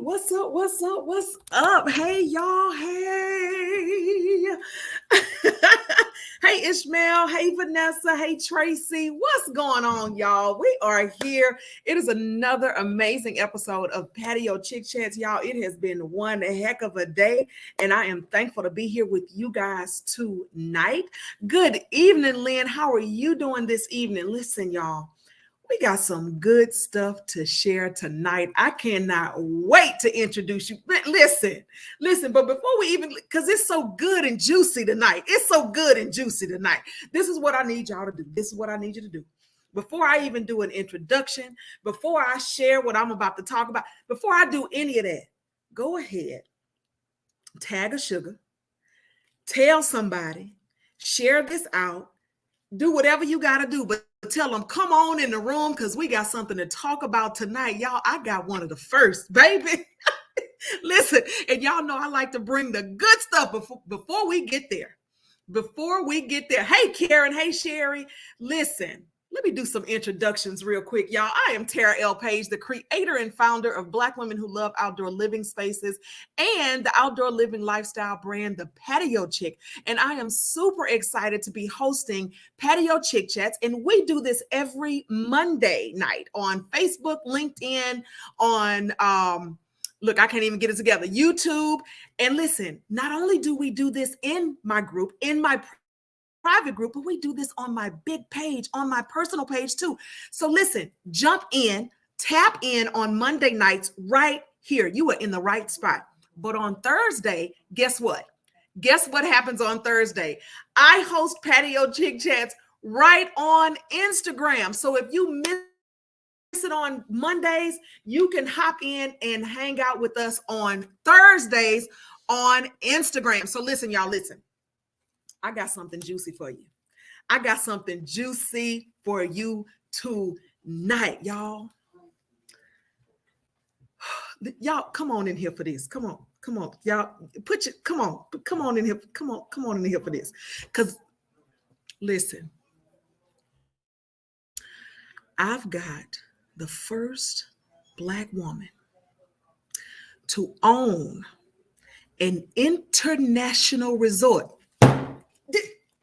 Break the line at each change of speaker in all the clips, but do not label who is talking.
What's up? What's up? What's up? Hey, y'all. Hey. Hey, Ishmael. Hey, Vanessa. Hey, Tracy. What's going on, y'all? We are here. It is another amazing episode of Patio Chick Chats, y'all. It has been one heck of a day, and I am thankful to be here with you guys tonight. Good evening, Lynn. How are you doing this evening? Listen, y'all. We got some good stuff to share tonight. I cannot wait to introduce you. Listen, but before we even, because it's so good and juicy tonight. It's so good and juicy tonight. This is what I need y'all to do. This is what I need you to do. Before I even do an introduction, before I share what I'm about to talk about, before I do any of that, go ahead, tag a sugar, tell somebody, share this out, do whatever you got to do, but tell them, come on in the room because we got something to talk about tonight. Y'all, I got one of the first, baby. Listen, and y'all know I like to bring the good stuff before we get there. Before we get there. Hey, Karen. Hey, Sherry. Listen, let me do some introductions real quick, y'all. I am Tara L. Page, the creator and founder of Black Women Who Love Outdoor Living Spaces and the outdoor living lifestyle brand, The Patio Chick. And I am super excited to be hosting Patio Chick Chats. And we do this every Monday night on Facebook, LinkedIn, on look, I can't even get it together, YouTube. And listen, not only do we do this in my group, in my private group, but we do this on my big page, on my personal page too. So listen, jump in, tap in on Monday nights right here. You are in the right spot. But on Thursday, guess what? Guess what happens on Thursday? I host Patio Chick Chats right on Instagram. So if you miss it on Mondays, you can hop in and hang out with us on Thursdays on Instagram. So listen, y'all, listen. I got something juicy for you. I got something juicy for you tonight, y'all. Y'all, come on in here for this. Come on. Y'all, come on in here. Come on in here for this. Because listen, I've got the first Black woman to own an international resort.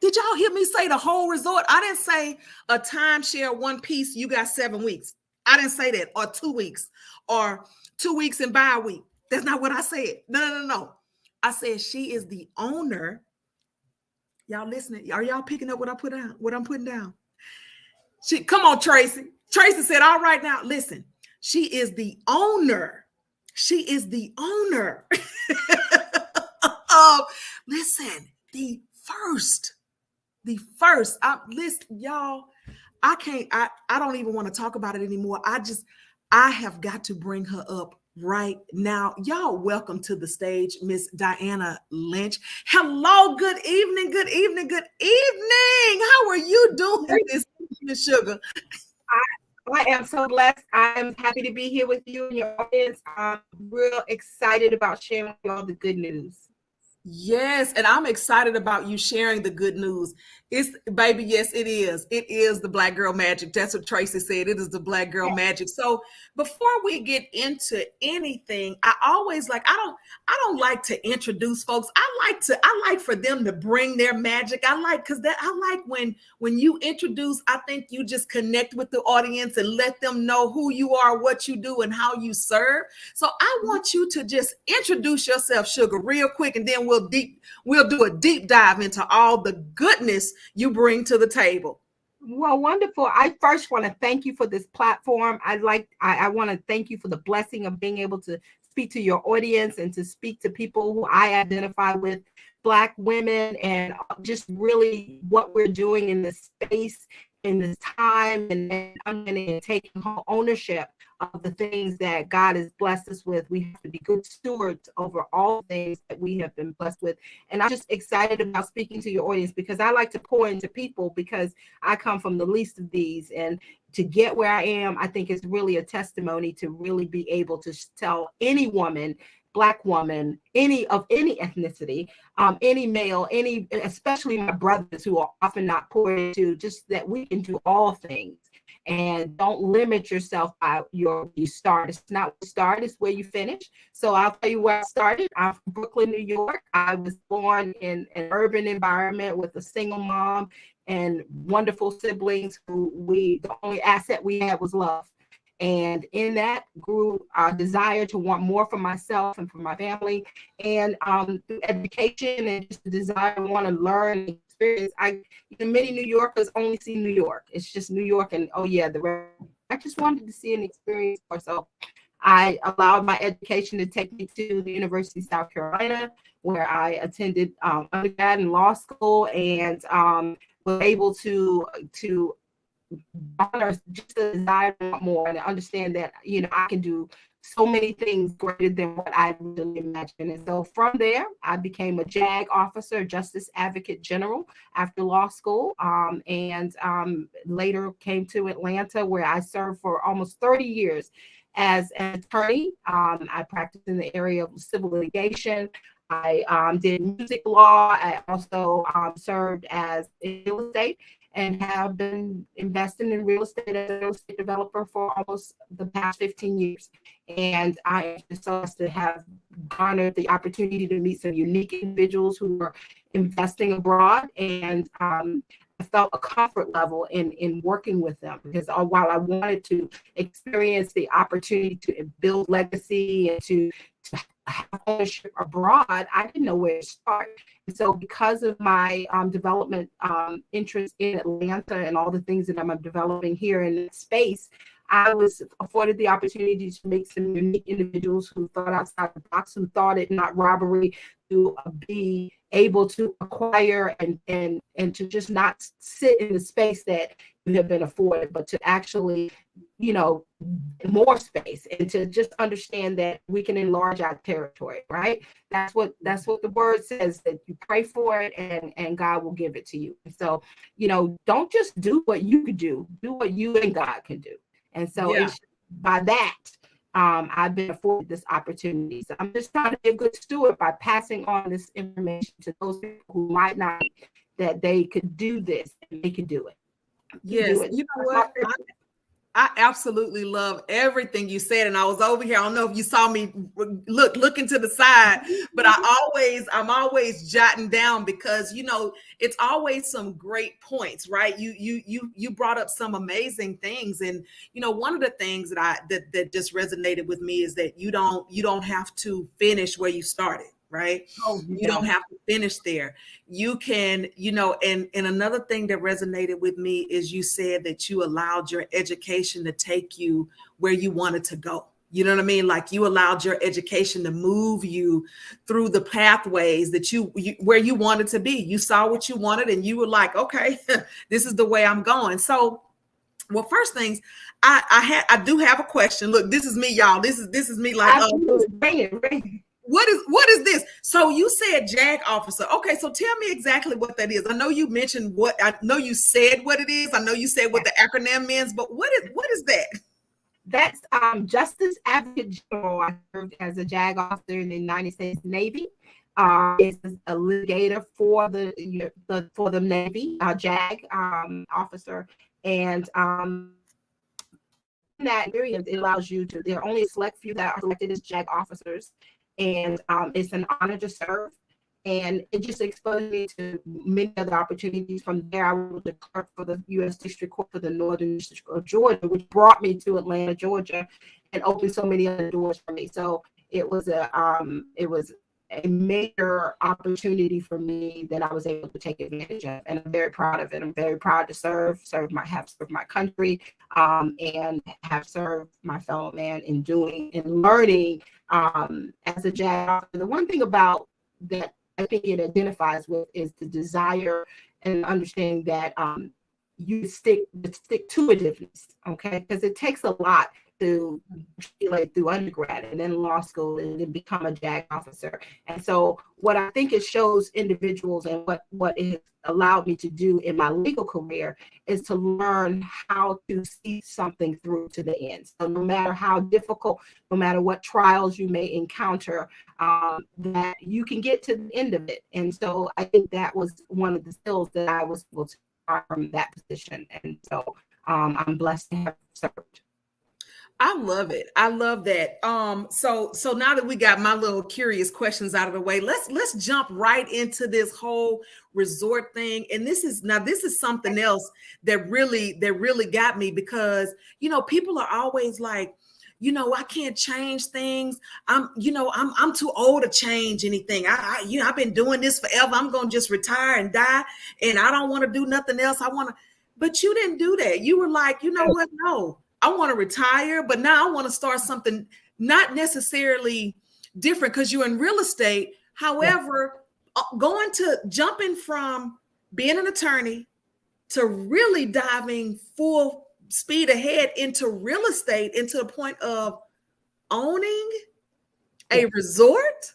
Did y'all hear me say the whole resort? I didn't say a timeshare, one piece, you got 7 weeks. I didn't say that, or 2 weeks, or 2 weeks and buy a week. That's not what I said. No. I said she is the owner. Y'all listening? Are y'all picking up what I'm putting down? Come on, Tracy. Tracy said, all right now, listen, she is the owner. She is the owner of, listen, the first. Listen, y'all, I don't even want to talk about it anymore. I have got to bring her up right now. Y'all, welcome to the stage, Miss Diana Lynch. Hello, good evening. How are you doing this evening, sugar?
I am so blessed. I am happy to be here with you and your audience. I'm real excited about sharing with you all the good news.
Yes, and I'm excited about you sharing the good news. Baby, yes, it is. It is the Black girl magic. That's what Tracy said. It is the Black girl magic. So before we get into anything, I don't like to introduce folks. I like for them to bring their magic. I like when you introduce, I think you just connect with the audience and let them know who you are, what you do, and how you serve. So I want you to just introduce yourself, sugar, real quick, and then we'll do a deep dive into all the goodness you bring to the table.
Well, wonderful. I first want to thank you for this platform. I want to thank you for the blessing of being able to speak to your audience and to speak to people who I identify with, Black women, and just really what we're doing in this space, in this time, and taking ownership of the things that God has blessed us with. We have to be good stewards over all things that we have been blessed with. And I'm just excited about speaking to your audience because I like to pour into people because I come from the least of these. And to get where I am, I think it's really a testimony to really be able to tell any woman, Black woman, any ethnicity, any male, especially my brothers who are often not poured into, just that we can do all things. And don't limit yourself by you start. It's not where you start, it's where you finish. So I'll tell you where I started. I'm from Brooklyn, New York. I was born in an urban environment with a single mom and wonderful siblings the only asset we had was love. And in that grew a desire to want more for myself and for my family, and through education and just the desire to want to learn and experience. Many New Yorkers only see New York. It's just New York, and oh yeah, the rest. I just wanted to see and experience more. So I allowed my education to take me to the University of South Carolina, where I attended undergrad and law school, and was able to honor just the desire to want more and understand that I can do so many things greater than what I really imagined. And so from there, I became a JAG officer, Justice Advocate General, after law school, and later came to Atlanta, where I served for almost 30 years as an attorney. I practiced in the area of civil litigation. I did music law. I also served as real estate, and have been investing in real estate as a real estate developer for almost the past 15 years. And I am just so blessed to have garnered the opportunity to meet some unique individuals who are investing abroad. And I felt a comfort level in working with them, because while I wanted to experience the opportunity to build legacy and to have ownership abroad, I didn't know where to start. And so because of my development interest in Atlanta and all the things that I'm developing here in that space, I was afforded the opportunity to meet some unique individuals who thought outside the box, who thought it not robbery to be able to acquire and to just not sit in the space that you have been afforded, but to actually, more space, and to just understand that we can enlarge our territory, right? That's what the word says, that you pray for it and God will give it to you. And so, don't just do what you could do what you and God can do. And so it's by that, I've been afforded this opportunity. So I'm just trying to be a good steward by passing on this information to those people who might not, that they could do this and they can do it.
Yes, you know what? I absolutely love everything you said. And I was over here. I don't know if you saw me looking to the side, but I'm always jotting down, because, it's always some great points, right? You brought up some amazing things. And, one of the things that just resonated with me is that you don't have to finish where you started. Right? You don't have to finish there. You can, and another thing that resonated with me is you said that you allowed your education to take you where you wanted to go. You know what I mean? Like, you allowed your education to move you through the pathways that you where you wanted to be. You saw what you wanted and you were like, okay, this is the way I'm going. So, well, first things, I do have a question. Look, this is me, y'all. This is me, like, What is this? So you said JAG officer. Okay, so tell me exactly what that is. I know you mentioned I know you said what it is. I know you said what the acronym means, but what is that?
That's Justice Advocate General. I served as a JAG officer in the United States Navy. Is a litigator for the Navy, JAG officer, and in that experience, it allows you to. There are only a select few that are selected as JAG officers. And it's an honor to serve. And it just exposed me to many other opportunities. From there, I was the clerk for the U.S. District Court for the Northern District of Georgia, which brought me to Atlanta, Georgia, and opened so many other doors for me. So it was a major opportunity for me that I was able to take advantage of, and I'm very proud of it. I'm very proud to have served my country, and have served my fellow man in doing and learning as a JAG officer. The one thing about that I think it identifies with is the desire and understanding that you stick to itiveness, okay? Because it takes a lot to through undergrad and then law school and then become a JAG officer. And so what I think it shows individuals, and what it has allowed me to do in my legal career, is to learn how to see something through to the end. So no matter how difficult, no matter what trials you may encounter, that you can get to the end of it. And so I think that was one of the skills that I was able to learn from that position. And so I'm blessed to have served.
I love it. I love that. So now that we got my little curious questions out of the way, let's jump right into this whole resort thing. And this is something else that really got me, because people are always like, I can't change things. I'm too old to change anything. I've been doing this forever. I'm gonna just retire and die, and I don't want to do nothing else. But you didn't do that. You were like, you know what? No. I want to retire, but now I want to start something not necessarily different because you're in real estate. However, jumping from being an attorney to really diving full speed ahead into real estate, into the point of owning a resort.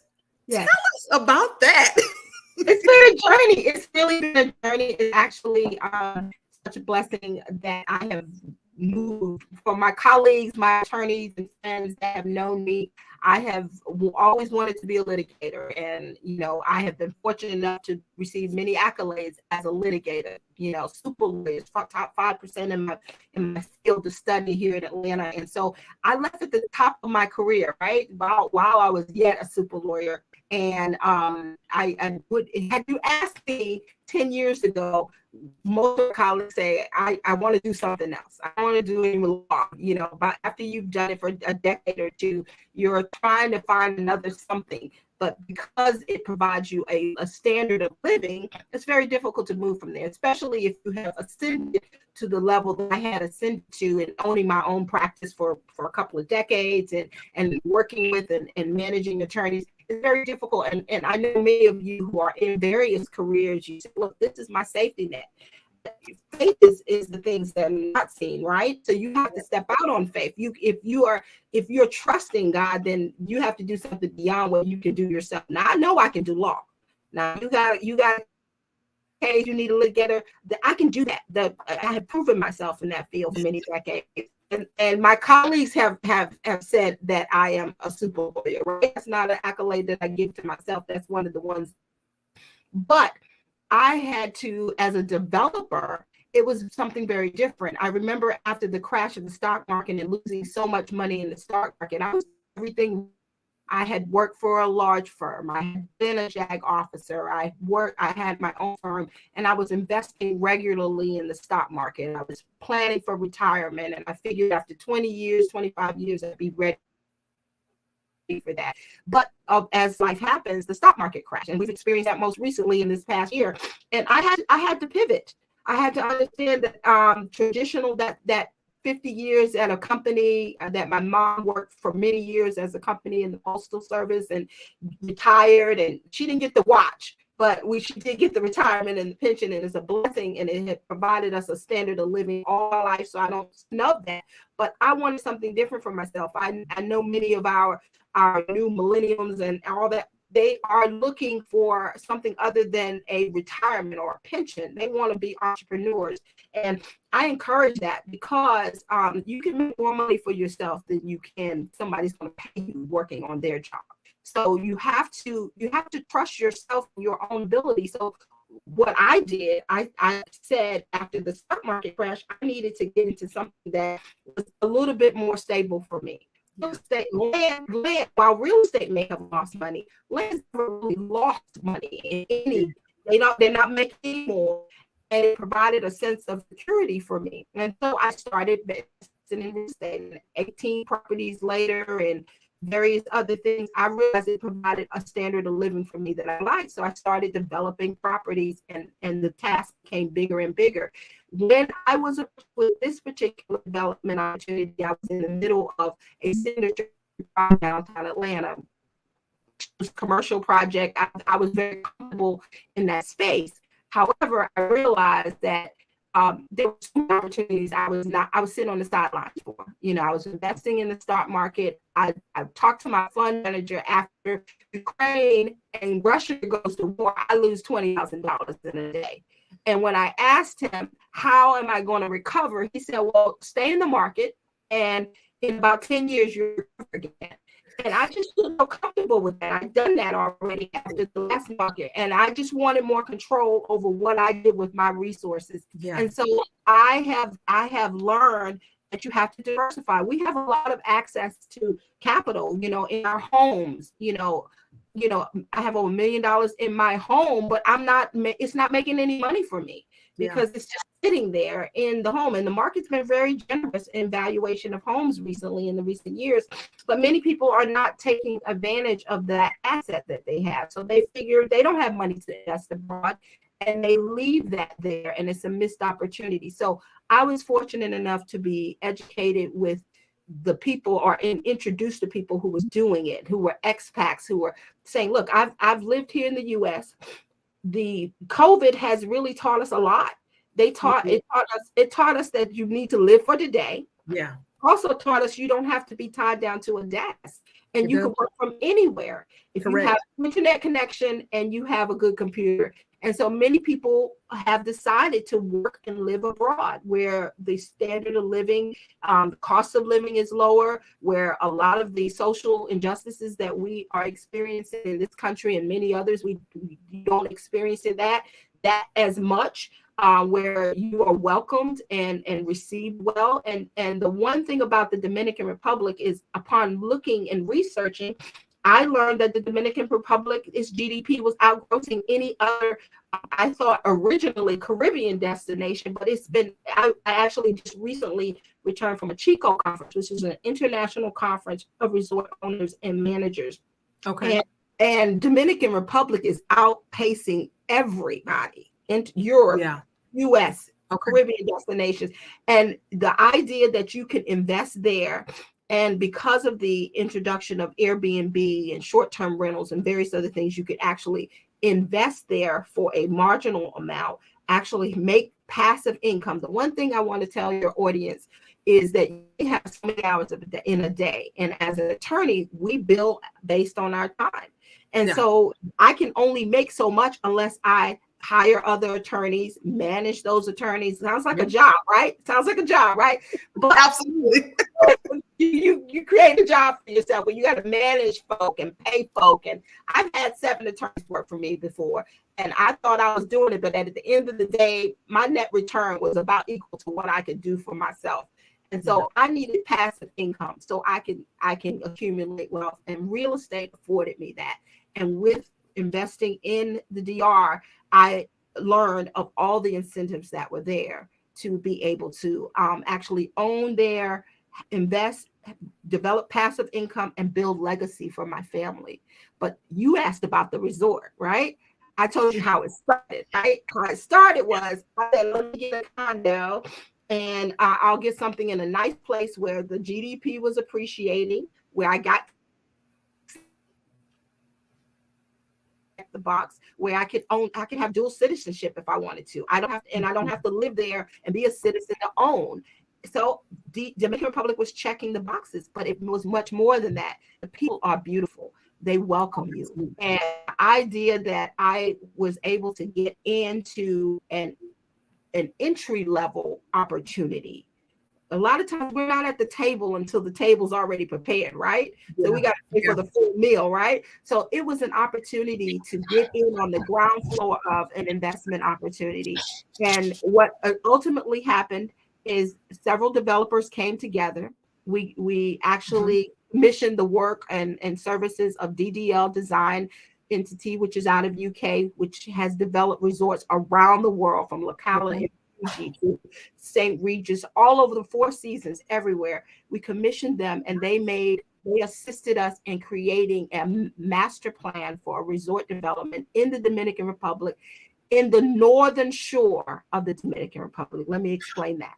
Tell us about that.
It's been a journey. It's really been a journey. It's actually such a blessing that I have moved. For my colleagues, my attorneys and friends that have known me, I have always wanted to be a litigator, and I have been fortunate enough to receive many accolades as a litigator. Super lawyers, top 5% in my field of study here in Atlanta, and so I left at the top of my career, right, while I was yet a super lawyer. And I would, had you asked me 10 years ago, most of colleagues say, I want to do something else. I want to do it law. But after you've done it for a decade or two, you're trying to find another something. But because it provides you a standard of living, it's very difficult to move from there, especially if you have ascended to the level that I had ascended to, and owning my own practice for a couple of decades, and working with and managing attorneys. It's very difficult. And I know many of you who are in various careers, you say, look, this is my safety net. Faith is the things that are not seen, right? So you have to step out on faith. If you're trusting God, then you have to do something beyond what you can do yourself. Now I know I can do law. Now you got case you need a litigator, that I can do that. I have proven myself in that field for many decades. And my colleagues have said that I am a super lawyer, right? That's not an accolade that I give to myself. That's one of the ones. But I had to, as a developer, it was something very different. I remember after the crash of the stock market and losing so much money in the stock market, I had worked for a large firm. I had been a JAG officer. I had my own firm, and I was investing regularly in the stock market. I was planning for retirement, and I figured after 20 years, 25 years, I'd be ready for that. But as life happens, the stock market crashed, and we've experienced that most recently in this past year. And I had to pivot. I had to understand that traditional, that 50 years at a company that my mom worked for many years as a company in the Postal Service and retired, and she didn't get the watch, but she did get the retirement and the pension, and it's a blessing, and it had provided us a standard of living all our life, so I don't snub that. But I wanted something different for myself. I know many of our new millennials and all that, they are looking for something other than a retirement or a pension. They want to be entrepreneurs. And I encourage that, because you can make more money for yourself than you can somebody's going to pay you working on their job. So you have to trust yourself and your own ability. So what I did, I said after the stock market crash, I needed to get into something that was a little bit more stable for me. Real estate, land, while real estate may have lost money, land never really lost money in any. They're not making any more, and it provided a sense of security for me. And so I started investing in real estate. And 18 properties later, and various other things, I realized it provided a standard of living for me that I liked. So I started developing properties, and the task became bigger and bigger. When I was with this particular development opportunity, I was in the middle of a signature project downtown Atlanta. It was a commercial project. I was very comfortable in that space. However, I realized that there were some opportunities I was sitting on the sidelines for. I was investing in the stock market. I talked to my fund manager after Ukraine and Russia goes to war, I lose $20,000 in a day. And when I asked him, how am I going to recover? He said, well, stay in the market, and in about 10 years, you'll recover again. And I just feel so comfortable comfortable with that. I've done that already after the last market, and I just wanted more control over what I did with my resources.
Yeah.
And so I have learned that you have to diversify. We have a lot of access to capital, in our homes. I have over $1 million in my home, but it's not making any money for me because it's just sitting there in the home. And the market's been very generous in valuation of homes recently in the recent years, but many people are not taking advantage of that asset that they have. So they figure they don't have money to invest abroad, and they leave that there, and it's a missed opportunity. So I was fortunate enough to be educated with the people, or introduced to people who was doing it, who were expats, who were saying, look, I've lived here in the US. The COVID has really taught us a lot. It taught us that you need to live for today.
Yeah.
Also taught us you don't have to be tied down to a desk, and you can work from anywhere if you have internet connection and you have a good computer. And so many people have decided to work and live abroad, where the standard of living, cost of living is lower, where a lot of the social injustices that we are experiencing in this country and many others, we don't experience that as much, where you are welcomed and received well. And the one thing about the Dominican Republic is, upon looking and researching, I learned that the Dominican Republic, its GDP was outgrossing any other, I thought originally Caribbean destination, but I actually just recently returned from a Chico conference, which is an international conference of resort owners and managers.
Okay.
And Dominican Republic is outpacing everybody in Europe, US, Caribbean destinations. And the idea that you can invest there, and because of the introduction of Airbnb and short-term rentals and various other things, you could actually invest there for a marginal amount, actually make passive income. The one thing I want to tell your audience is that you have so many hours in a day. And as an attorney, we bill based on our time. And so I can only make so much unless I hire other attorneys, manage those attorneys. Sounds like a job, right? Sounds like a job, right? But
absolutely.
You create a job for yourself where you got to manage folk and pay folk. And I've had 7 attorneys work for me before, and I thought I was doing it, but at the end of the day, my net return was about equal to what I could do for myself. And so I needed passive income so I can accumulate wealth, and real estate afforded me that. And with investing in the DR, I learned of all the incentives that were there to be able to actually own there, invest, develop passive income, and build legacy for my family. But you asked about the resort, right? I told you how it started, right? How it started was, I said, let me get a condo, and I'll get something in a nice place where the GDP was appreciating, where I got the box, where I could have dual citizenship if I wanted to. I don't have to live there and be a citizen to own. So the Dominican Republic was checking the boxes, but it was much more than that. The people are beautiful. They welcome you. And the idea that I was able to get into an entry level opportunity. A lot of times we're not at the table until the table's already prepared, right? So we got to pay for the full meal, right? So it was an opportunity to get in on the ground floor of an investment opportunity. And what ultimately happened is several developers came together. We actually commissioned the work and services of DDL Design Entity, which is out of UK, which has developed resorts around the world, from Locala to St. Regis, all over the Four Seasons, everywhere. We commissioned them, and they assisted us in creating a master plan for a resort development in the Dominican Republic, in the northern shore of the Dominican Republic. Let me explain that.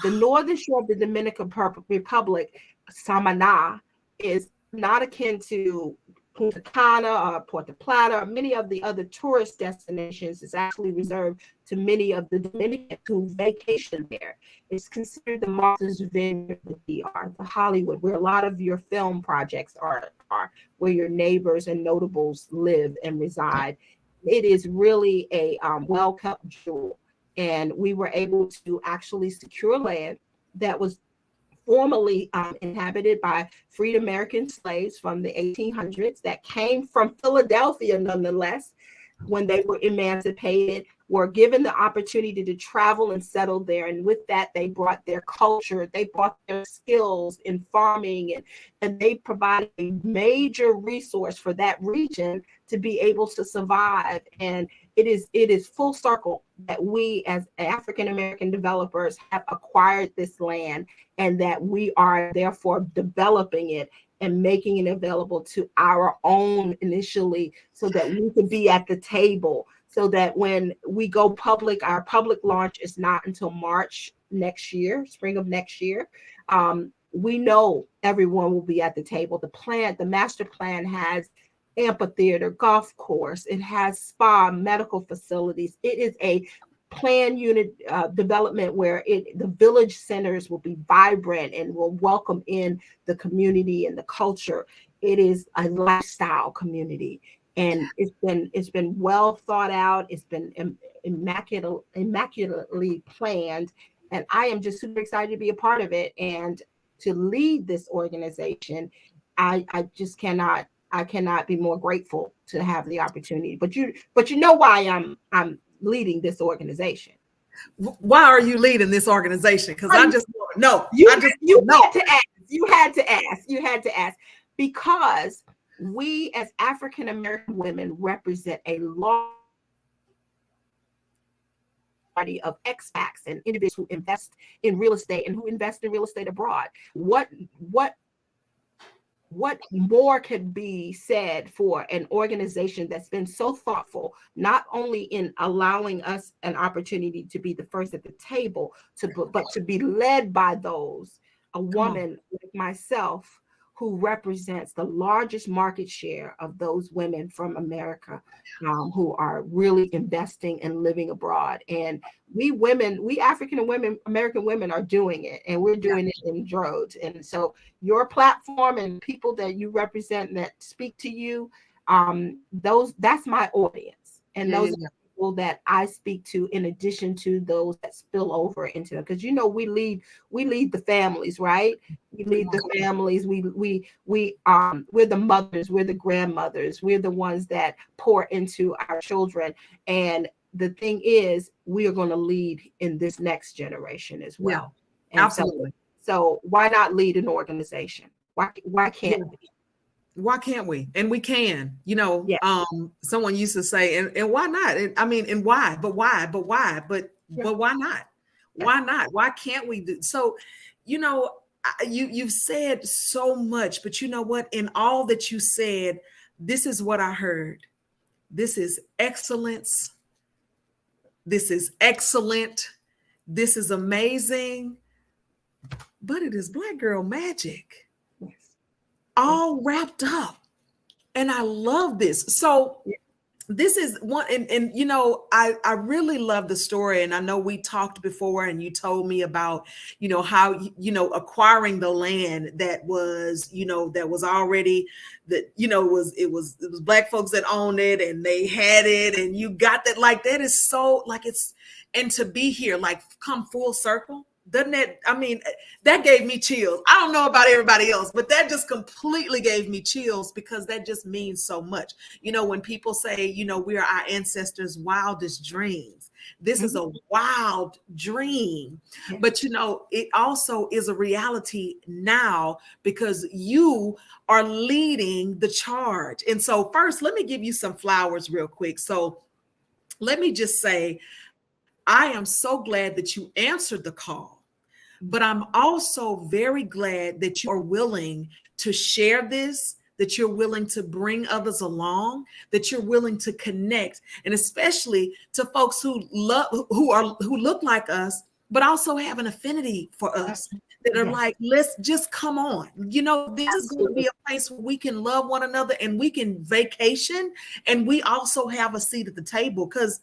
The northern shore of the Dominican Republic, Samaná, is not akin to Punta Cana or Puerto Plata or many of the other tourist destinations. Is actually reserved to many of the Dominicans who vacation there. It's considered the Martha's Vineyard, the DR, the Hollywood, where a lot of your film projects are where your neighbors and notables live and reside. It is really a well-kept jewel. And we were able to actually secure land that was formerly inhabited by freed American slaves from the 1800s that came from Philadelphia, nonetheless, when they were emancipated, were given the opportunity to travel and settle there. And with that, they brought their culture, they brought their skills in farming, and they provided a major resource for that region to be able to survive. And it is full circle that we as African American developers have acquired this land, and that we are therefore developing it and making it available to our own initially, so that we can be at the table, so that when we go public, our public launch is not until March next year, spring of next year. We know everyone will be at the table. The master plan has amphitheater, golf course, it has spa, medical facilities. It is a plan unit development where the village centers will be vibrant and will welcome in the community and the culture. It is a lifestyle community, and it's been well thought out. It's been immaculately planned, and I am just super excited to be a part of it and to lead this organization. I cannot be more grateful to have the opportunity. But you know why I'm leading this organization.
Why are you leading this organization? Because I just want to know.
You had to ask because we as African American women represent a large party of expats and individuals who invest in real estate and who invest in real estate abroad. What more could be said for an organization that's been so thoughtful, not only in allowing us an opportunity to be the first at the table, but to be led by a woman like myself, who represents the largest market share of those women from America who are really investing and living abroad. And we African American women are doing it, and we're doing it in droves. And so your platform and people that you represent that speak to you, that's my audience. And those are people that I speak to, in addition to those that spill over into them. Because we lead the families, right? We lead the families. We're the mothers, we're the grandmothers, we're the ones that pour into our children. And the thing is, we are going to lead in this next generation as well.
Yeah, absolutely.
So why not lead an organization? Why can't we?
Why can't we? And we can, someone used to say, and why not? And why, but why, but why not? Why not? Why can't we do? So, you've said so much, but you know what? In all that you said, this is what I heard. This is excellence. This is excellent. This is amazing. But it is Black girl magic. All wrapped up. And I love this. So this is one, and I really love the story. And I know we talked before, and you told me about, how, acquiring the land that was, that was already that, it was Black folks that owned it, and they had it, and you got that. Like, that is so, like, it's, and to be here, like, come full circle. Doesn't that, that gave me chills. I don't know about everybody else, but that just completely gave me chills, because that just means so much. When people say, we are our ancestors' wildest dreams, this is a wild dream, but it also is a reality now, because you are leading the charge. And so first, let me give you some flowers real quick. So let me just say, I am so glad that you answered the call. But I'm also very glad that you are willing to share this, that you're willing to bring others along, that you're willing to connect, and especially to folks who look like us, but also have an affinity for us, that are like, let's just come on. This is going to be a place where we can love one another, and we can vacation, and we also have a seat at the table. Because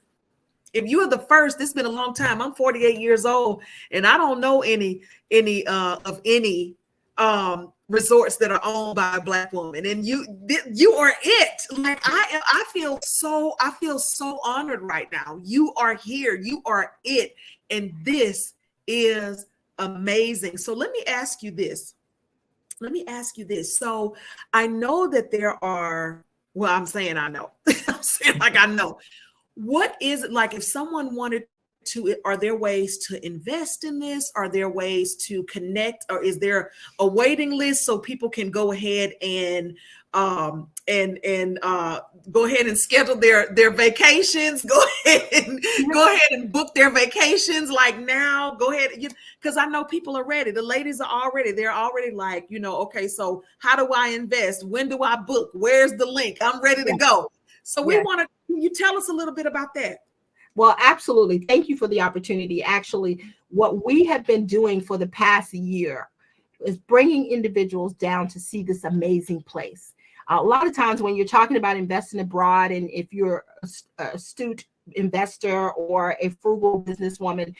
if you are the first, it's been a long time. I'm 48 years old, and I don't know any resorts that are owned by a Black woman. And you are it. Like, I feel so honored right now. You are here. You are it. And this is Amazing. So let me ask you this. So I know that there are, well, I'm saying I know. I'm saying like I know. What is it like if someone wanted to, are there ways to invest in this? Are there ways to connect, or is there a waiting list so people can go ahead and go ahead and schedule their vacations, go ahead and book their vacations like now, go ahead, because I know people are ready. The ladies are already, they're already like, okay, so how do I invest? When do I book? Where's the link? I'm ready to go. So we want to, can you tell us a little bit about that?
Well, absolutely. Thank you for the opportunity. Actually, what we have been doing for the past year is bringing individuals down to see this amazing place. A lot of times when you're talking about investing abroad, and if you're a astute investor or a frugal businesswoman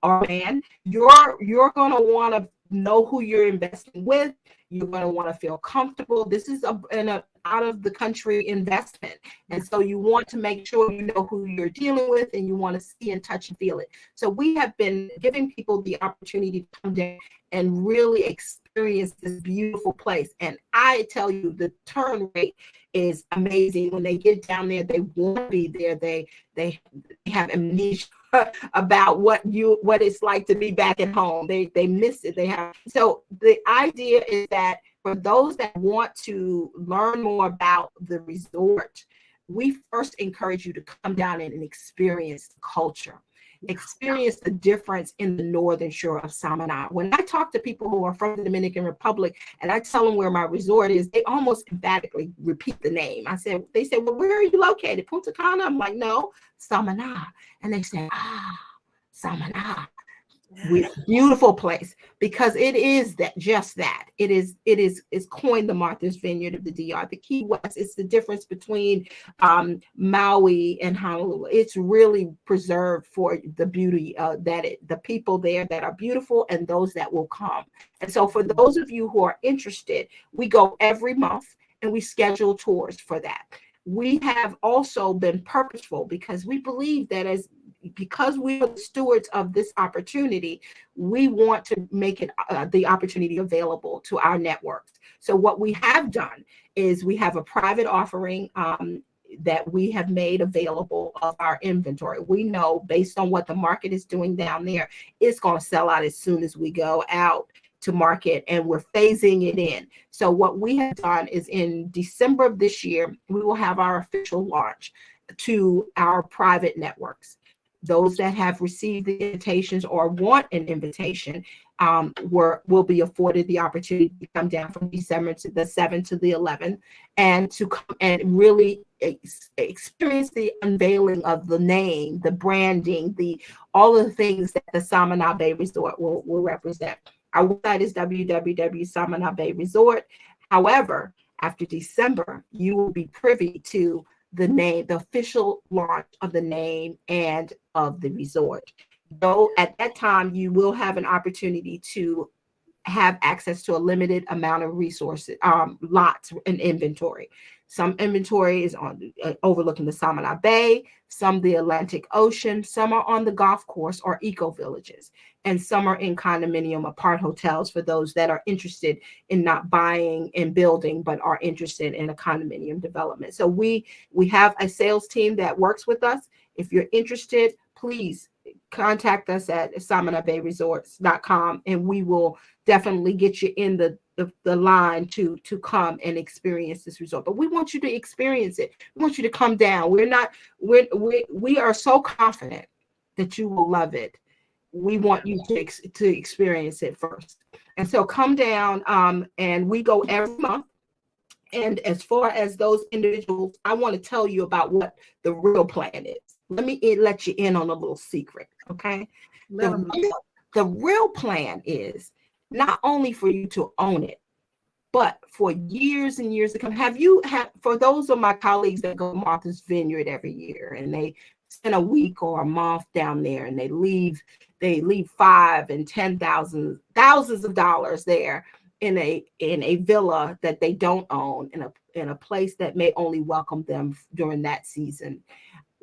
or man, you're going to want to know who you're investing with. You're going to want to feel comfortable. This is an out of the country investment. And so you want to make sure you know who you're dealing with, and you want to see and touch and feel it. So we have been giving people the opportunity to come down and really experience this beautiful place. And I tell you, the turn rate is amazing. When they get down there, they want to be there. They have amnesia about what it's like to be back at home. They miss it. So the idea is that for those that want to learn more about the resort, we first encourage you to come down and experience the culture, experience the difference in the northern shore of Samaná. When I talk to people who are from the Dominican Republic and I tell them where my resort is, they almost emphatically repeat the name. They say, well, where are you located? Punta Cana? I'm like, no, Samaná. And they say, Samaná. Beautiful place, because it is just that. It's coined the Martha's Vineyard of the DR. The Key West is the difference between Maui and Honolulu. It's really preserved for the beauty the people there that are beautiful and those that will come. And so for those of you who are interested, we go every month and we schedule tours for that. We have also been purposeful because we believe that because we are the stewards of this opportunity, we want to make it the opportunity available to our networks. So what we have done is we have a private offering that we have made available of our inventory. We know based on what the market is doing down there, it's going to sell out as soon as we go out to market, and we're phasing it in. So what we have done is in December of this year, we will have our official launch to our private networks. Those that have received the invitations or want an invitation will be afforded the opportunity to come down from December to the 7th to the 11th and to come and really experience the unveiling of the name, the branding, all of the things that the Samaná Bay Resort will represent. Our website is www.Samaná Bay Resort. However, after December, you will be privy to the name, the official launch of the name and of the resort. Though at that time, you will have an opportunity to have access to a limited amount of resources, lots and inventory. Some inventory is on overlooking the Samaná Bay, some the Atlantic Ocean, some are on the golf course or eco villages, and some are in condominium apart hotels for those that are interested in not buying and building, but are interested in a condominium development. So we have a sales team that works with us. If you're interested, please contact us at SamanABayResorts.com, and we will definitely get you in the line to come and experience this resort. But we want you to experience it. We want you to come down. We are so confident that you will love it. We want you to experience it first. And so come down, and we go every month. And as far as those individuals, I want to tell you about what the real plan is. Let me let you in on a little secret, okay? The real plan is not only for you to own it, but for years and years to come. For those of my colleagues that go to Martha's Vineyard every year, and they spend a week or a month down there, and they leave $5,000 and $10,000, thousands of dollars there in a villa that they don't own, in a place that may only welcome them during that season.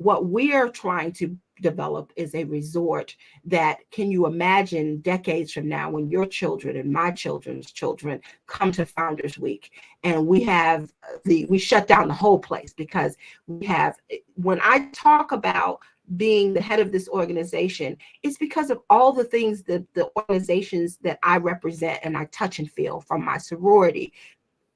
what we're trying to develop is a resort that, can you imagine decades from now when your children and my children's children come to Founders Week and we shut down the whole place, because we have, when I talk about being the head of this organization, it's because of all the things that the organizations that I represent and I touch and feel, from my sorority,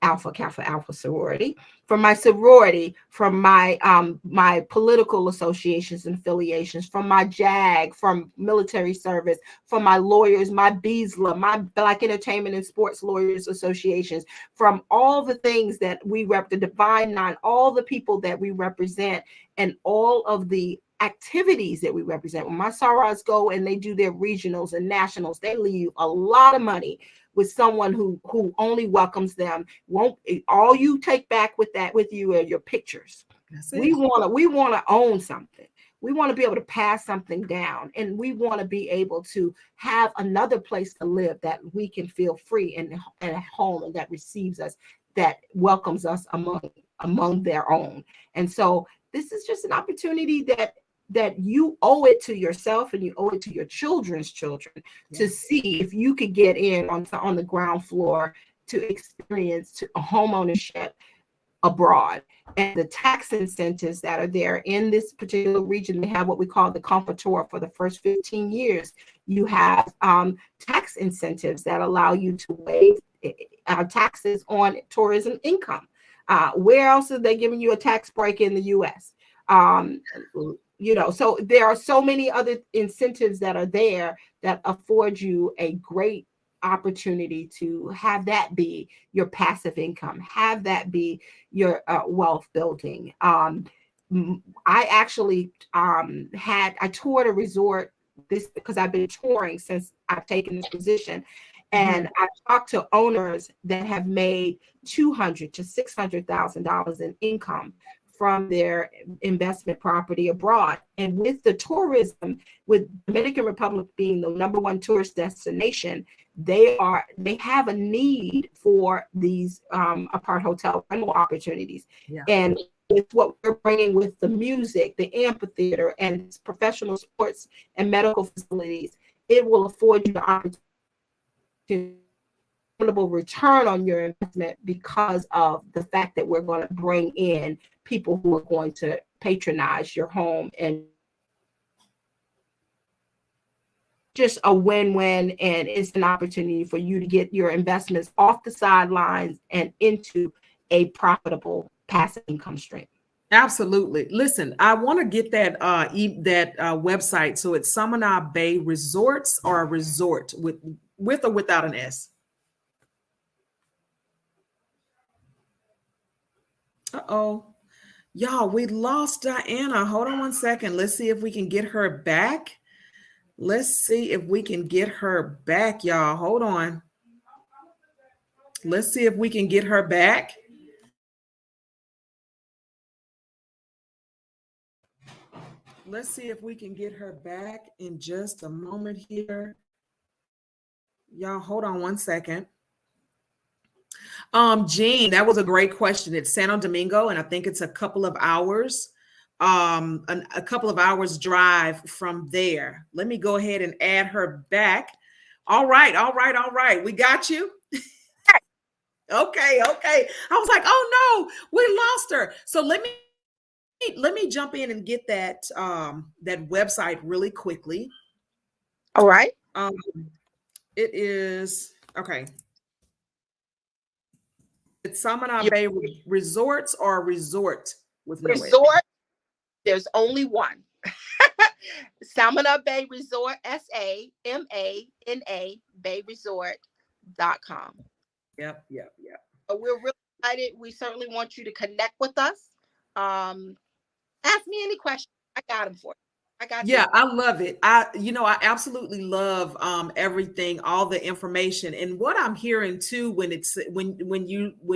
Alpha Kappa Alpha sorority, from my sorority, from my my political associations and affiliations, from my JAG, from military service, from my lawyers, my BSLA, my Black Entertainment and Sports Lawyers Associations, from all the things that we rep, the Divine Nine, all the people that we represent, and all of the activities that we represent. When my sorors go and they do their regionals and nationals, they leave a lot of money with someone who only welcomes them. Won't all you take back with you are your pictures. We want to own something. We want to be able to pass something down, and we want to be able to have another place to live that we can feel free and a home, and that receives us, that welcomes us among their own. And so this is just an opportunity that you owe it to yourself, and you owe it to your children's children, to see if you could get in on the ground floor to experience a home ownership abroad. And the tax incentives that are there in this particular region, they have what we call the Comfortor. For the first 15 years, you have tax incentives that allow you to waive taxes on tourism income. Where else are they giving you a tax break in the U.S.? So there are so many other incentives that are there that afford you a great opportunity to have that be your passive income, have that be your wealth building. I actually I toured a resort because I've been touring since I've taken this position. And I've talked to owners that have made $200,000 to $600,000 in income from their investment property abroad. And with the tourism, with Dominican Republic being the #1 tourist destination, they have a need for these apart hotel rental opportunities. Yeah. And with what we're bringing with the music, the amphitheater, and professional sports and medical facilities, it will afford you the opportunity to return on your investment, because of the fact that we're going to bring in people who are going to patronize your home, and just a win-win. And it's an opportunity for you to get your investments off the sidelines and into a profitable passive income stream.
Absolutely. Listen, I want to get that website. So it's Samana Bay Resorts, or a resort with or without an S? Uh-oh. Y'all, we lost Diana. Hold on one second. Let's see if we can get her back. Let's see if we can get her back, y'all. Hold on. Let's see if we can get her back. Let's see if we can get her back in just a moment here. Y'all, hold on one second. Jean, that was a great question. It's Santo Domingo, and I think it's a couple of hours, a couple of hours drive from there. Let me go ahead and add her back. All right. We got you. Okay. I was like, oh no, we lost her. So let me jump in and get that website really quickly.
All right.
It is okay. It's Samana Bay Resorts, or a resort with no
resort. There's only one. Samana Bay Resort, SAMANA Bay Resort.com.
Yep.
We're really excited. We certainly want you to connect with us. Ask me any questions. I got them for you.
Yeah, I love it. I absolutely love everything, all the information, and what I'm hearing too when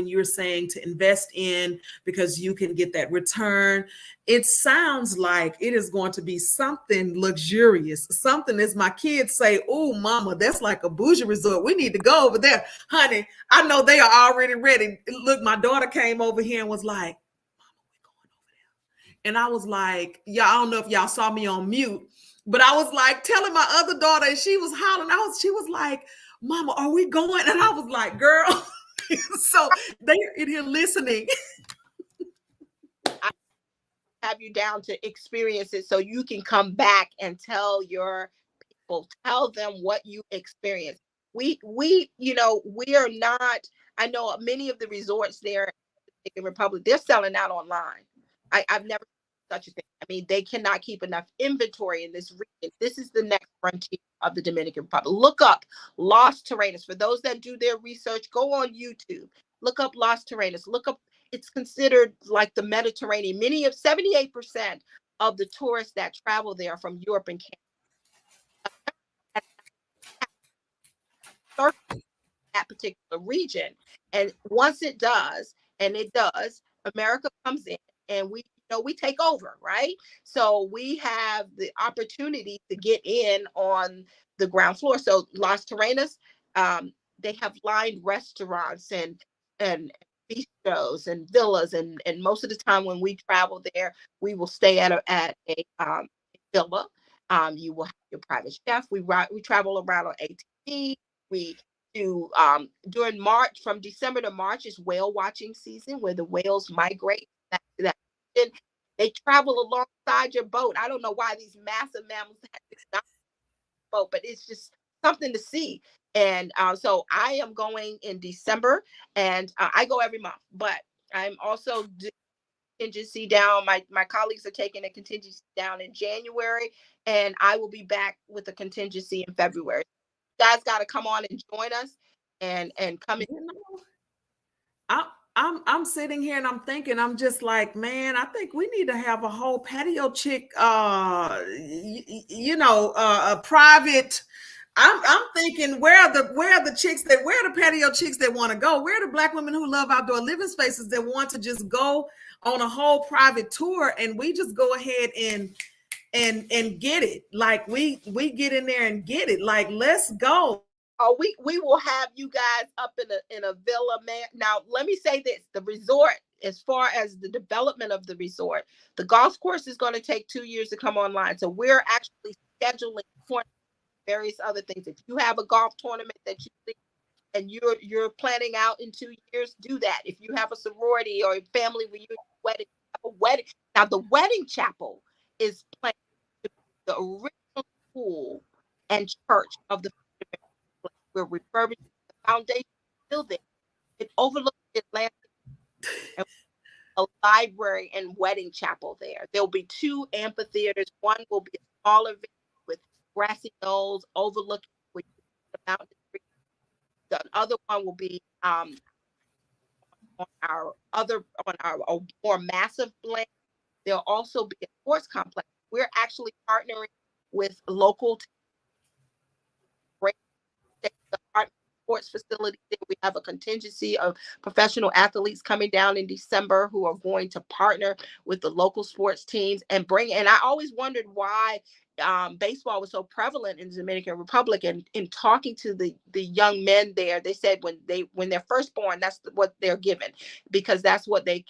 you're saying to invest in, because you can get that return. It sounds like it is going to be something luxurious, something, as my kids say, "Oh, mama, that's like a bougie resort. We need to go over there, honey." I know they are already ready. Look, my daughter came over here and was like, And I was like, y'all, I don't know if y'all saw me on mute, but I was like telling my other daughter, and she was hollering. She was like, Mama, are we going? And I was like, girl. So they're in here listening.
I have you down to experience it so you can come back and tell your people, tell them what you experienced. We are not, I know many of the resorts there in the Dominican Republic, they're selling out online. I've never seen such a thing. I mean, they cannot keep enough inventory in this region. This is the next frontier of the Dominican Republic. Look up Los Terrenos. For those that do their research, go on YouTube. Look up Los Terrenos. Look up, it's considered like the Mediterranean. Many of 78% of the tourists that travel there are from Europe and Canada, that particular region. And once it does, and it does, America comes in and we take over, right? So we have the opportunity to get in on the ground floor. So Las Terrenas, they have lined restaurants and bistros and villas, and most of the time when we travel there, we will stay at a villa. You will have your private chef. We travel around on ATV. We do during March, from December to March is whale watching season, where the whales migrate back to that region. They travel alongside your boat. I don't know why these massive mammals have not boat, but it's just something to see. And so I am going in December, and I go every month, but I'm also doing contingency down. My colleagues are taking a contingency down in January, and I will be back with a contingency in February. You guys got to come on and join us, and come in.
You know, I'm sitting here and I'm thinking, I'm just like, man, I think we need to have a whole patio chick, a private. I'm thinking, where are the chicks that, where are the patio chicks that want to go? Where are the Black women who love outdoor living spaces that want to just go on a whole private tour, and we just go ahead and get it. Like we get in there and get it. Like, let's go.
Oh, we will have you guys up in a villa, man. Now, let me say this: the resort, as far as the development of the resort, the golf course is going to take 2 years to come online. So we're actually scheduling various other things. If you have a golf tournament that you think and you're planning out in 2 years, do that. If you have a sorority or a family reunion wedding, have a wedding. Now, the wedding chapel is planned to be the original school and church of the. We're refurbishing the foundation still there. It overlooks the Atlantic, and a library and wedding chapel there. There'll be 2 amphitheaters. One will be a smaller venue with grassy knolls overlooking the mountain. The other one will be on our a more massive land. There'll also be a sports complex. We're actually partnering with local great sports facility. We have a contingency of professional athletes coming down in December who are going to partner with the local sports teams and bring. And I always wondered why baseball was so prevalent in the Dominican Republic. And in talking to the young men there, they said when they're first born, that's what they're given, because that's what they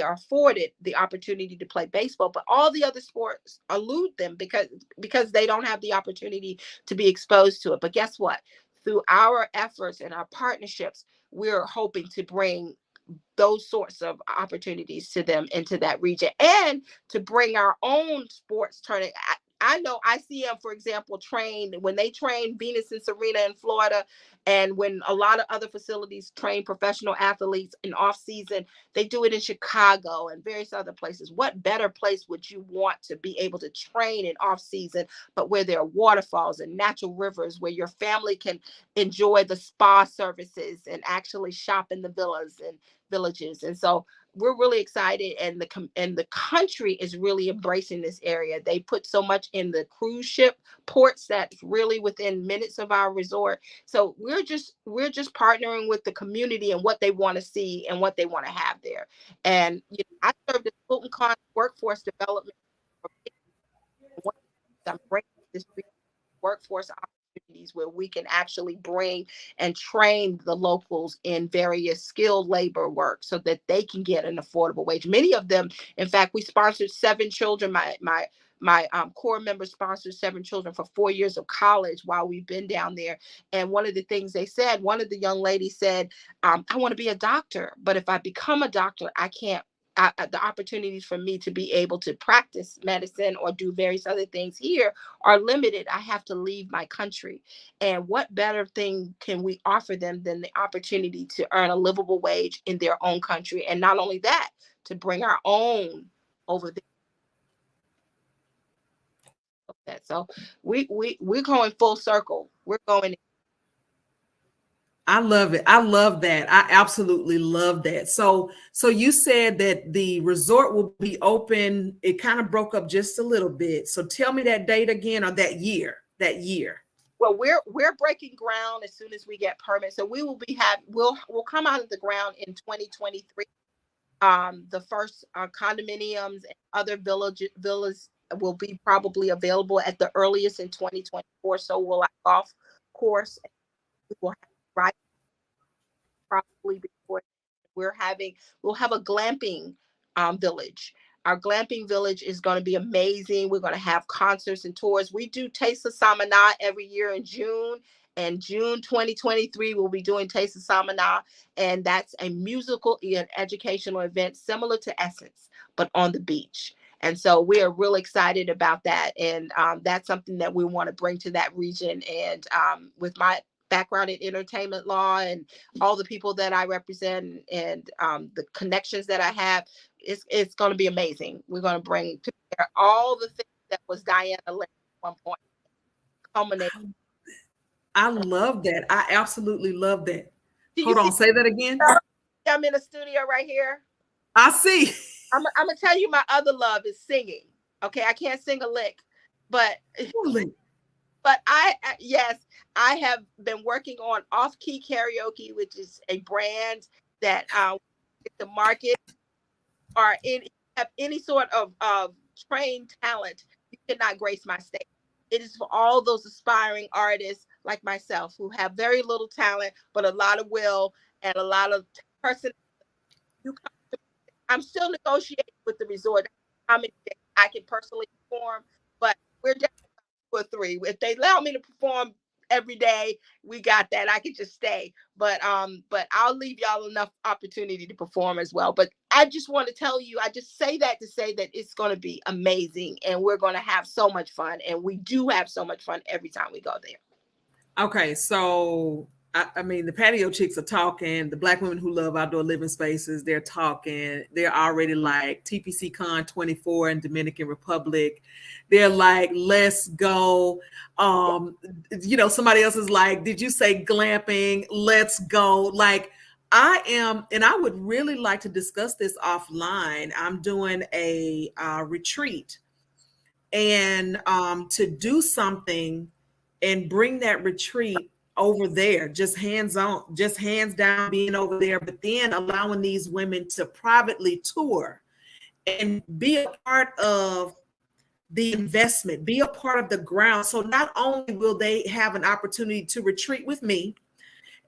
are afforded the opportunity to play baseball. But all the other sports elude them because they don't have the opportunity to be exposed to it. But guess what? Through our efforts and our partnerships, we're hoping to bring those sorts of opportunities to them into that region, and to bring our own sports tournament. I know ICM, for example, when they train Venus and Serena in Florida, and when a lot of other facilities train professional athletes in off season, they do it in Chicago and various other places. What better place would you want to be able to train in off season, but where there are waterfalls and natural rivers, where your family can enjoy the spa services and actually shop in the villas and villages. And so we're really excited, and the country is really embracing this area. They put so much in the cruise ship ports that's really within minutes of our resort. So we're just partnering with the community and what they want to see and what they want to have there. And I served as Fulton Con workforce development. I'm bringing this workforce opportunities where we can actually bring and train the locals in various skilled labor work so that they can get an affordable wage. Many of them, in fact, we sponsored 7 children. My core member sponsored 7 children for 4 years of college while we've been down there. And one of the things they said, one of the young ladies said, I want to be a doctor, but if I become a doctor, I can't. The opportunities for me to be able to practice medicine or do various other things here are limited. I have to leave my country. And what better thing can we offer them than the opportunity to earn a livable wage in their own country? And not only that, to bring our own over there. So we're going full circle. We're going.
I love it. I love that. I absolutely love that. So you said that the resort will be open. It kind of broke up just a little bit. So tell me that date again, or that year.
Well, we're breaking ground as soon as we get permits. So we will we'll come out of the ground in 2023. The first condominiums and other villas will be probably available at the earliest in 2024. So we'll have golf course. We will have right probably before we'll have a glamping village. Our glamping village is going to be amazing. We're going to have concerts and tours. We do Taste of Samana every year in June. And June 2023, we'll be doing Taste of Samana. And that's a musical and educational event similar to Essence, but on the beach. And so we are really excited about that. And that's something that we want to bring to that region. And with my background in entertainment law and all the people that I represent and the connections that I have, it's going to be amazing. We're going to bring together all the things that was Diana Lynch at one point. Culminate.
I love that. I absolutely love that. Hold on, say that again.
I'm in a studio right here.
I see.
I'm gonna tell you my other love is singing. Okay, I can't sing a lick, but
really?
But I have been working on off-key karaoke, which is a brand that the market or have any sort of trained talent. You cannot grace my stage. It is for all those aspiring artists like myself who have very little talent, but a lot of will and a lot of person. I'm still negotiating with the resort how many days I can personally perform, but we're just 2 or 3. If they allow me to perform every day, we got that. I could just stay, but I'll leave y'all enough opportunity to perform as well. But I just want to tell you, I just say that to say that it's going to be amazing, and we're going to have so much fun, and we do have so much fun every time we go there.
Okay, so I mean, the patio chicks are talking. The Black women who love outdoor living spaces, they're talking. They're already like TPC Con 24 in Dominican Republic. They're like, let's go. Somebody else is like, did you say glamping? Let's go. Like, I am, and I would really like to discuss this offline. I'm doing a retreat, and to do something and bring that retreat over there, just hands down being over there, but then allowing these women to privately tour and be a part of the investment, be a part of the ground. So not only will they have an opportunity to retreat with me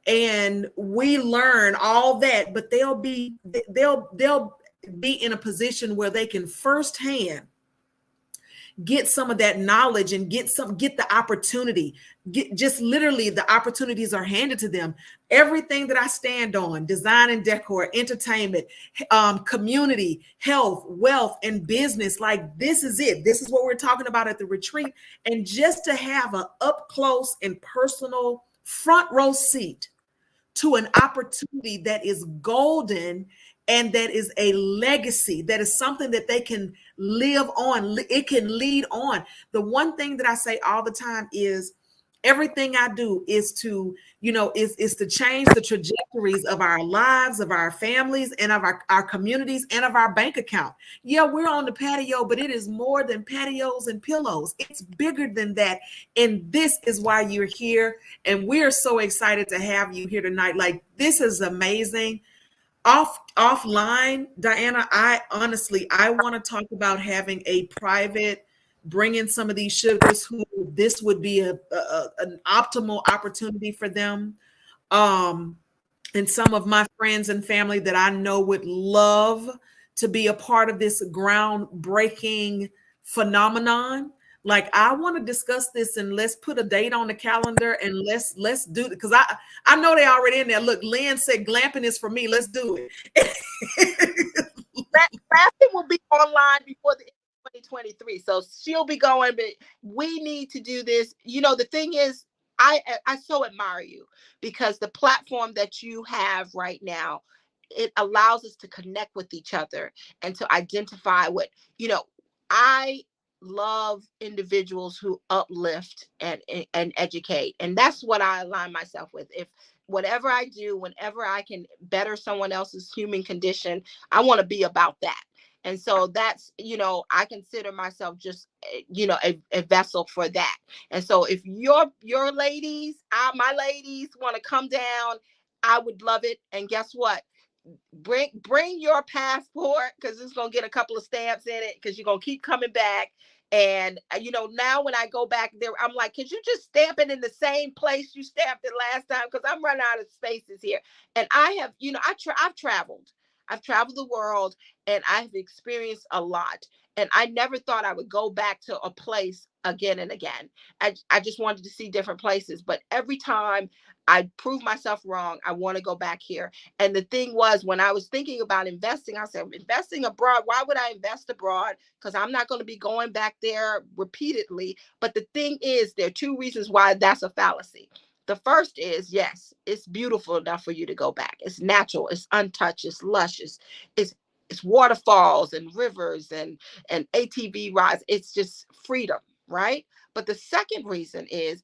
and we learn all that, but they'll be in a position where they can firsthand get some of that knowledge and get the opportunity. Just literally the opportunities are handed to them. Everything that I stand on, design and decor, entertainment, community, health, wealth, and business, like this is it. This is what we're talking about at the retreat. And just to have an up close and personal front row seat to an opportunity that is golden and that is a legacy, that is something that they can live on. It can lead on. The one thing that I say all the time is everything I do is to, is to change the trajectories of our lives, of our families, and of our communities, and of our bank account. Yeah, we're on the patio, but it is more than patios and pillows. It's bigger than that. And this is why you're here. And we're so excited to have you here tonight. Like, this is amazing. Offline, Diana, I want to talk about having a private bring in some of these sugars who this would be an optimal opportunity for them. And some of my friends and family that I know would love to be a part of this groundbreaking phenomenon. Like, I want to discuss this, and let's put a date on the calendar, and let's do it, because I know they already in there. Look, Lynn said glamping is for me. Let's do it.
Glamping will be online before the 2023, so she'll be going. But we need to do this. You know, the thing is, I so admire you, because the platform that you have right now, it allows us to connect with each other and to identify what, you know, I love individuals who uplift and educate, and that's what I align myself with. If whatever I do, whenever I can better someone else's human condition, I want to be about that. And so that's, you know, I consider myself just, you know, a vessel for that. And so if your ladies, my ladies, want to come down, I would love it. And guess what? Bring your passport, because it's gonna get a couple of stamps in it, because you're gonna keep coming back. And you know, now when I go back there, I'm like, could you just stamp it in the same place you stamped it last time? Because I'm running out of spaces here. And I have, you know, I've traveled the world, and I've experienced a lot. And I never thought I would go back to a place again and again. I just wanted to see different places. But every time I prove myself wrong, I want to go back here. And the thing was, when I was thinking about investing, I said, investing abroad, why would I invest abroad? Because I'm not going to be going back there repeatedly. But the thing is, there are two reasons why that's a fallacy. The first is, yes, it's beautiful enough for you to go back. It's natural, it's untouched, it's luscious, it's waterfalls and rivers and ATV rides. It's just freedom, right? But the second reason is,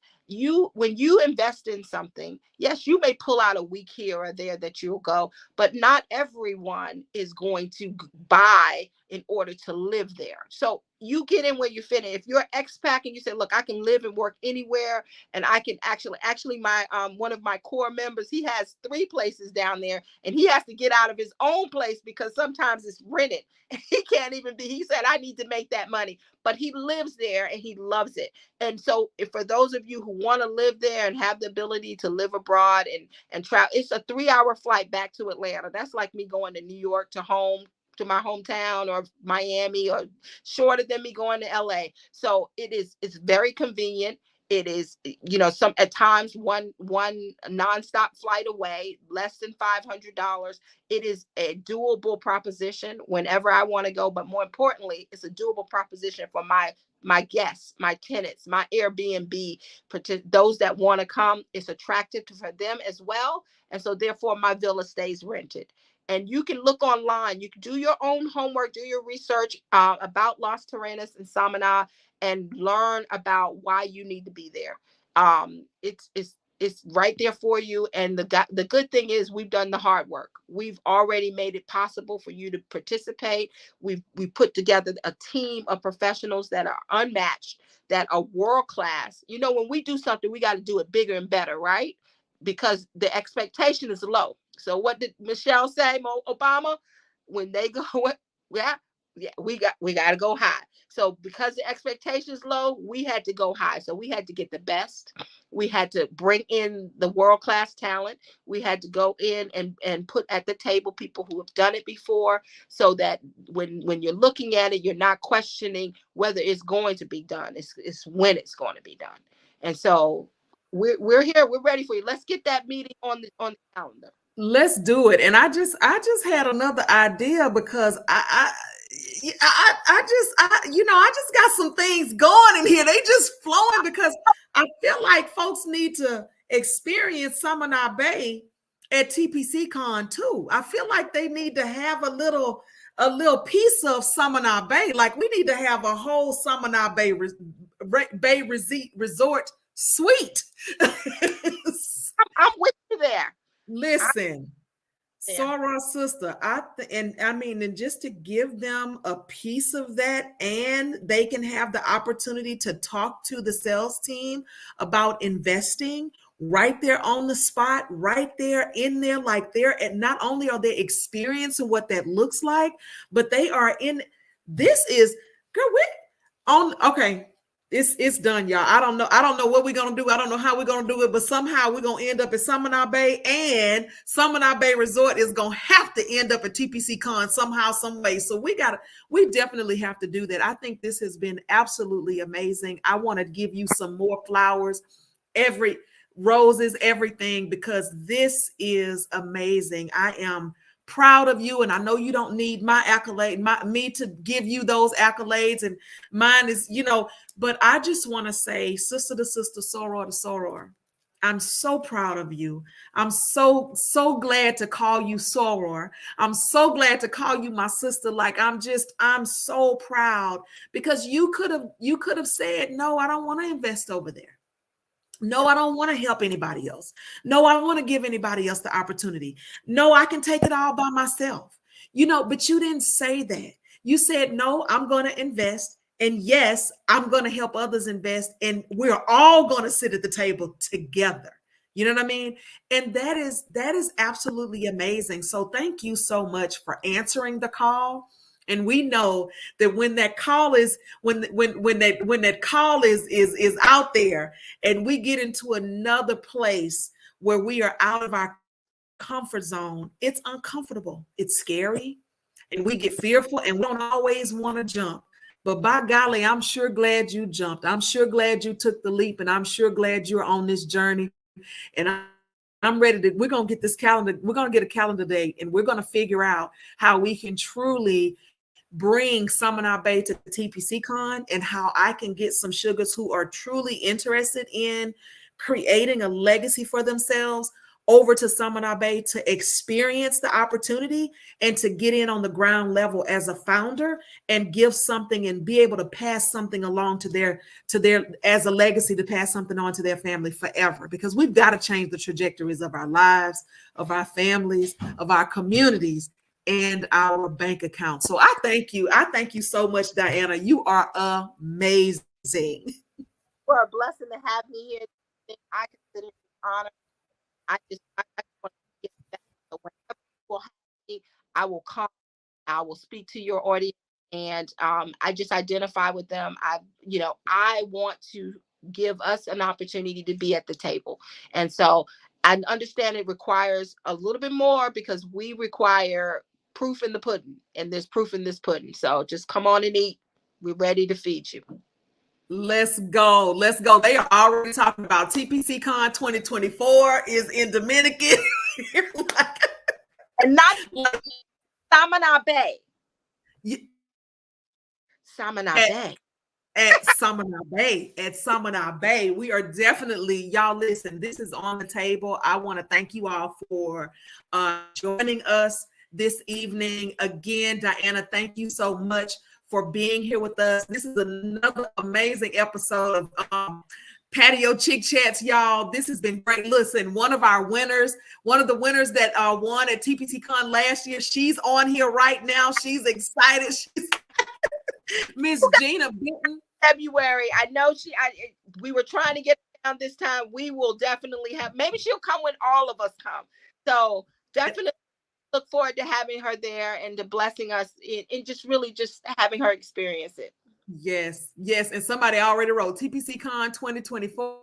when you invest in something, yes, you may pull out a week here or there that you'll go, but not everyone is going to buy in order to live there. So you get in where you fit in. If you're expat and you say, look, I can live and work anywhere, and I can actually my one of my core members, he has 3 places down there, and he has to get out of his own place because sometimes it's rented. He can't even be, he said, I need to make that money, but he lives there and he loves it. And so if for those of you who want to live there and have the ability to live abroad and travel, it's a 3-hour flight back to Atlanta. That's like me going to New York to my hometown, or Miami, or shorter than me going to LA. So it's very convenient. It is, you know, some at times one nonstop flight away, less than $500. It is a doable proposition whenever I want to go. But more importantly, it's a doable proposition for my guests, my tenants, my Airbnb, those that want to come. It's attractive for them as well. And so therefore my villa stays rented. And you can look online. You can do your own homework, do your research about Las Terrenas and Samana, and learn about why you need to be there. It's right there for you. And the good thing is, we've done the hard work. We've already made it possible for you to participate. We put together a team of professionals that are unmatched, that are world class. You know, when we do something, we got to do it bigger and better, right? Because the expectation is low. So what did Michelle say, Obama? When they go, yeah, we got to go high. So because the expectation is low, we had to go high. So we had to get the best. We had to bring in the world-class talent. We had to go in and put at the table people who have done it before, so that when you're looking at it, you're not questioning whether it's going to be done. It's when it's going to be done. And so we're here. We're ready for you. Let's get that meeting on the calendar.
Let's do it. And I just had another idea, because I just got some things going in here. They just flowing, because I feel like folks need to experience Samana Bay at TPC Con too. I feel like they need to have a little piece of Samana Bay. Like, we need to have a whole Samana Bay resort suite.
I'm with you there.
Listen, Sarah, sister, and just to give them a piece of that, and they can have the opportunity to talk to the sales team about investing right there on the spot, right there in there, like not only are they experiencing what that looks like, but they are in. This is, girl, Okay. It's done, y'all. I don't know what we're gonna do. I don't know how we're gonna do it, but somehow we're gonna end up at Summoner Bay, and Summoner Bay Resort is gonna have to end up at TPC Con somehow, some way. So we definitely have to do that. I think this has been absolutely amazing. I want to give you some more flowers, every roses, everything, because this is amazing. I am proud of you, and I know you don't need my accolade, me to give you those accolades, and mine is, but I just want to say, sister to sister, soror to soror, I'm so proud of you. I'm so glad to call you soror. I'm so glad to call you my sister. Like, I'm so proud, because you could have said, no, I don't want to invest over there. No, I don't want to help anybody else. No, I don't want to give anybody else the opportunity. No, I can take it all by myself. But you didn't say that. You said, no, I'm going to invest. And yes, I'm going to help others invest. And we're all going to sit at the table together. You know what I mean? And that is absolutely amazing. So thank you so much for answering the call. And we know that when that call is when that call is out there, and we get into another place where we are out of our comfort zone, it's uncomfortable, it's scary, and we get fearful, and we don't always want to jump. But by golly, I'm sure glad you jumped. I'm sure glad you took the leap, and I'm sure glad you're on this journey. And I'm ready to, we're going to get this calendar, we're going to get a calendar date, and we're going to figure out how we can truly bring Summoner Bay to TPC Con, and how I can get some sugars who are truly interested in creating a legacy for themselves over to Summoner Bay to experience the opportunity and to get in on the ground level as a founder and give something and be able to pass something along to their as a legacy, to pass something on to their family forever, because we've got to change the trajectories of our lives, of our families, of our communities, and our bank account. So I thank you. I thank you so much, Diana. You are amazing.
For a blessing to have me here. I consider it an honor. I just want to get that. So whenever people have me, I will come. I will speak to your audience, and I just identify with them. I want to give us an opportunity to be at the table, and so I understand it requires a little bit more, because we require proof in the pudding, and there's proof in this pudding. So just come on and eat. We're ready to feed you.
Let's go. Let's go. They are already talking about TPC Con 2024 is in Dominican.
And not Summoner Bay. Summoner Bay.
At Summoner Bay. At Summoner Bay. We are definitely, y'all listen, this is on the table. I want to thank you all for joining us this evening. Again, Diana, thank you so much for being here with us. This is another amazing episode of Patio Chick Chats, y'all. This has been great. Listen, one of the winners that won at TPC Con last year, she's on here right now. She's excited. She's Miss Gina Benton.
February. I know we were trying to get down this time. We will definitely have, maybe she'll come when all of us come. So definitely look forward to having her there and to blessing us in just really just having her experience it.
Yes. And somebody already wrote TPC Con 2024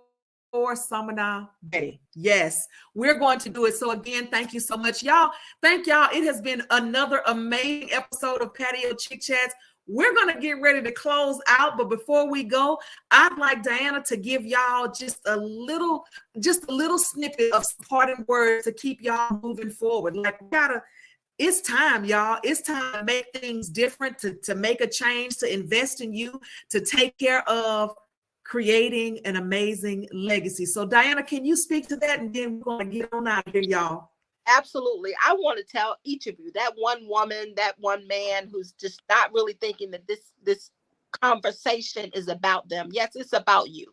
Summoner Bay. Yes, we're going to do it. So again, thank you so much, y'all. Thank y'all. It has been another amazing episode of Patio Chick Chats. We're going to get ready to close out, but before we go, I'd like Diana to give y'all just a little snippet of parting words to keep y'all moving forward. Like, it's time, y'all. It's time to make things different, to make a change, to invest in you, to take care of creating an amazing legacy. So Diana, can you speak to that? And then we're going to get on out here, y'all.
Absolutely. I want to tell each of you, that one woman, that one man who's just not really thinking that this conversation is about them. Yes, it's about you.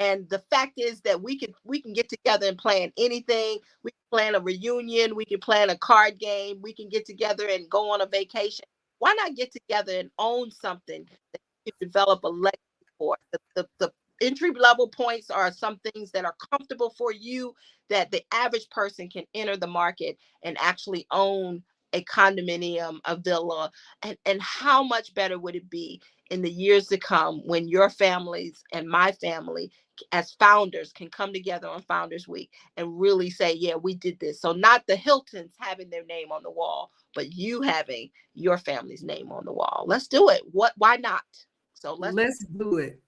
And the fact is that we can get together and plan anything. We can plan a reunion. We can plan a card game. We can get together and go on a vacation. Why not get together and own something that you can develop a legacy for? The entry level points are some things that are comfortable for you, that the average person can enter the market and actually own a condominium, a villa, and how much better would it be in the years to come when your families and my family as founders can come together on Founders Week and really say, yeah, we did this. So not the Hiltons having their name on the wall, but you having your family's name on the wall. Let's do it. Why not? So
let's do it.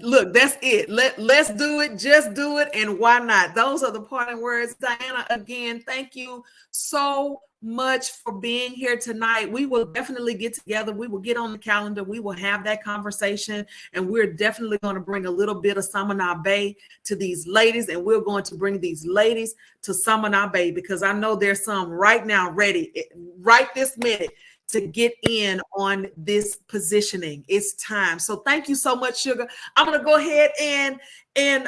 Look, that's it. Let's do it. Just do it. And why not? Those are the parting words. Diana, again, thank you so much for being here tonight. We will definitely get together. We will get on the calendar. We will have that conversation. And we're definitely going to bring a little bit of Samana Bay to these ladies. And we're going to bring these ladies to Samana Bay, because I know there's some right now ready right this minute to get in on this positioning. It's time. So thank you so much, Sugar. I'm gonna go ahead and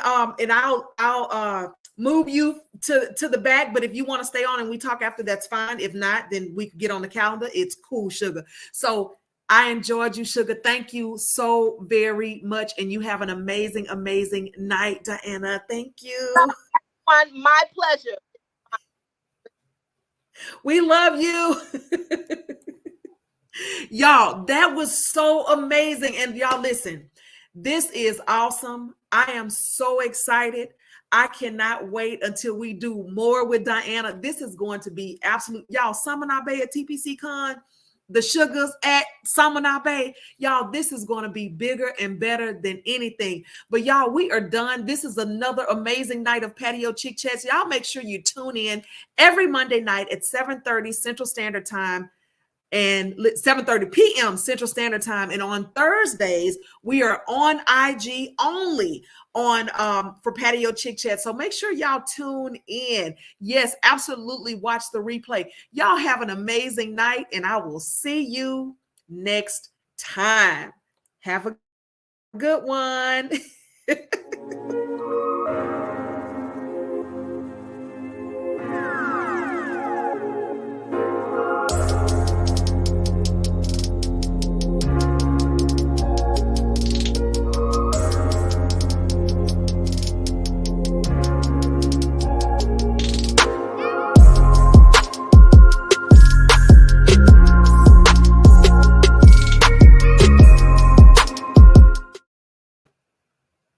I'll move you to the back. But if you want to stay on and we talk after, that's fine. If not, then we can get on the calendar. It's cool, Sugar. So I enjoyed you, Sugar. Thank you so very much. And you have an amazing, amazing night, Diana. Thank you.
My pleasure.
We love you. Y'all, that was so amazing. And y'all, listen, this is awesome. I am so excited. I cannot wait until we do more with Diana. This is going to be absolute. Y'all, Samana Bay at TPC Con, the Sugars at Samana Bay. Y'all, this is going to be bigger and better than anything. But y'all, we are done. This is another amazing night of Patio Chick Chats. Y'all make sure you tune in every Monday night at 7:30 Central Standard Time and 7:30 p.m. Central Standard Time. And on Thursdays, we are on IG only on for Patio Chick Chat. So make sure y'all tune in. Yes, absolutely watch the replay. Y'all have an amazing night, and I will see you next time. Have a good one.